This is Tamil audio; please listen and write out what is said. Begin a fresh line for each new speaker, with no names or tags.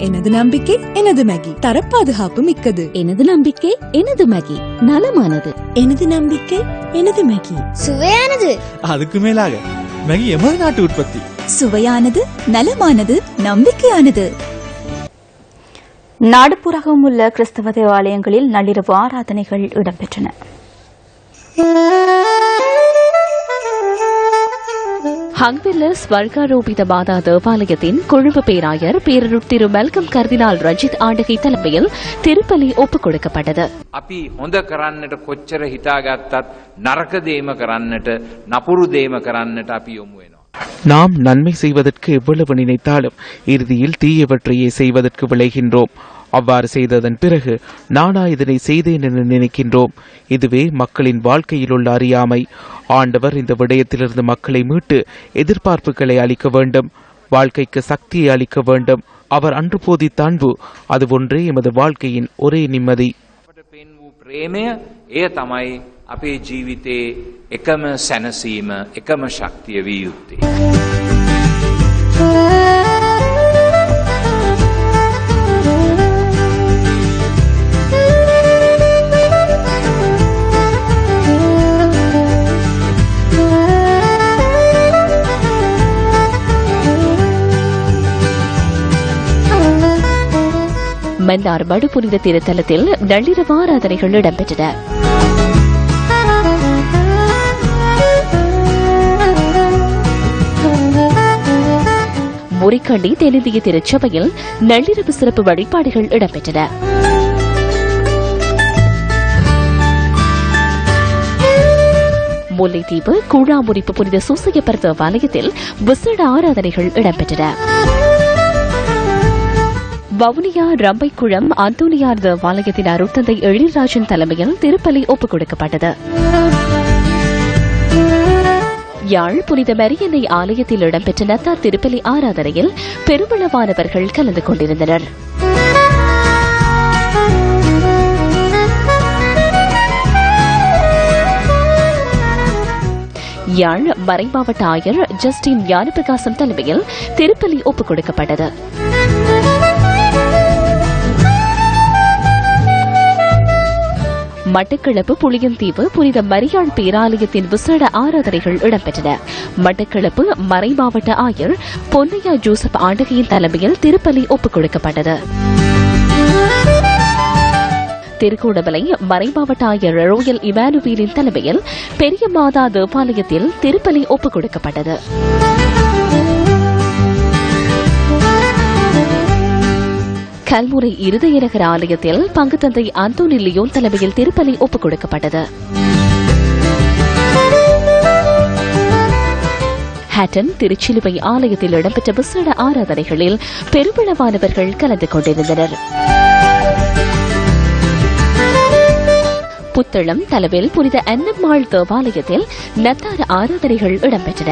எனது நம்பிக்கை எனது மேகி தரப்பாதுகாப்பு மிக்கது.
எனது நம்பிக்கை எனது மேகி நலமானது.
எனது நம்பிக்கை எனது மேகி
சுவையானது.
அதுக்கு மேலாக மேகி எமது நாட்டு உற்பத்தி.
சுவையானது, நலமானது, நம்பிக்கையானது.
நாடுபுறகம் உள்ள கிறிஸ்தவ தேவாலயங்களில் நள்ளிரவு ஆராதனைகள் இடம்பெற்றன.
ஹங்வெல்ல ஸ்வர்காரோபித மாதா தேவாலயத்தின் கொழும்பு பேராயர் பேரருட் திரு மெல்கம் கர்தினால் ரஞ்சித் ஆண்டகை தலைமையில் திருப்பலி ஒப்புக் கொடுக்கப்பட்டது.
අපි හොඳ කරන්නට කොච්චර හිතාගත්තත් නරක දේම කරන්නට නපුරු දේම කරන්නට අපි යොමු වෙනවා.
நாம் நன்மை செய்வதற்கு எவ்வளவு நினைத்தாலும் இறுதியில் தீயவற்றையே செய்வதற்கு விளைகின்றோம். அவ்வாறு செய்ததன் பிறகு நானா இதனை செய்தேன் என நினைக்கின்றோம். இதுவே மக்களின் வாழ்க்கையில் உள்ள அறியாமை. ஆண்டவர் இந்த விடயத்திலிருந்து மக்களை மீட்டு எதிர்பார்ப்புகளை அளிக்க வேண்டும், வாழ்க்கைக்கு சக்தியை அளிக்க வேண்டும். அவர் அன்று போதித்த அன்பு, அது ஒன்றே எமது வாழ்க்கையின் ஒரே நிம்மதி.
ප්‍රේමය එය තමයි අපේ ජීවිතයේ එකම සැනසීම, එකම ශක්තිය විය යුත්තේ.
மன்னார் மடு புனித திருத்தலத்தில் நள்ளிரவு ஆராதனைகள் இடம்பெற்றன. முறிக்கண்டி தென்னிந்திய திருச்சபையில் நள்ளிரவு சிறப்பு வழிபாடுகள் இடம்பெற்றன. முல்லைத்தீவு கூழாமுறிப்பு புனித சூசையப்பர் தேவாலயத்தில் விசேட ஆராதனைகள் இடம்பெற்றன. வவுனியா ரம்பைக்குளம் அந்தோனியார் தேவாலயத்தின் அருட்தந்தை எழில்ராஜன் தலைமையில் திருப்பலி ஒப்புக் கொடுக்கப்பட்டது. யாழ் புனித மரியன்னை ஆலயத்தில் இடம்பெற்ற நத்தார் திருப்பலி ஆராதனையில் பெருமளவானவர்கள் கலந்து கொண்டிருந்தனர். யாழ் மறைமாவட்ட ஆயர் ஜஸ்டின் ஞானபிரகாசம் தலைமையில் திருப்பலி ஒப்புக் கொடுக்கப்பட்டது. மட்டக்களப்பு புளியந்தீவு புனித மரியாள் பேராலயத்தின் விசேட ஆராதனைகள் இடம்பெற்றன. மட்டக்களப்பு மறைமாவட்ட ஆயர் பொன்னையா ஜோசப் ஆண்டகையின் தலைமையில் திருப்பலி ஒப்புக் கொடுக்கப்பட்டது. திருகோணமலை மறைமாவட்ட ஆயர் ரோயல் இமானுவேலின் தலைமையில் பெரிய மாதா தேவாலயத்தில் திருப்பலி ஒப்புக் கொடுக்கப்பட்டது. கல்முனை இருதயநகர் ஆலயத்தில் பங்கு தந்தை அந்தோனி லியோன் தலைமையில் திருப்பலி ஒப்புக் கொடுக்கப்பட்டது. ஹேட்டன் திருச்சிலுவை ஆலயத்தில் இடம்பெற்ற விசேட ஆராதனைகளில் பெருமளவானவர்கள் கலந்து கொண்டிருந்தனர். புத்தளம் தலவில் புனித அன்னம்மாள் தேவாலயத்தில் நத்தார் ஆராதனைகள் இடம்பெற்றன.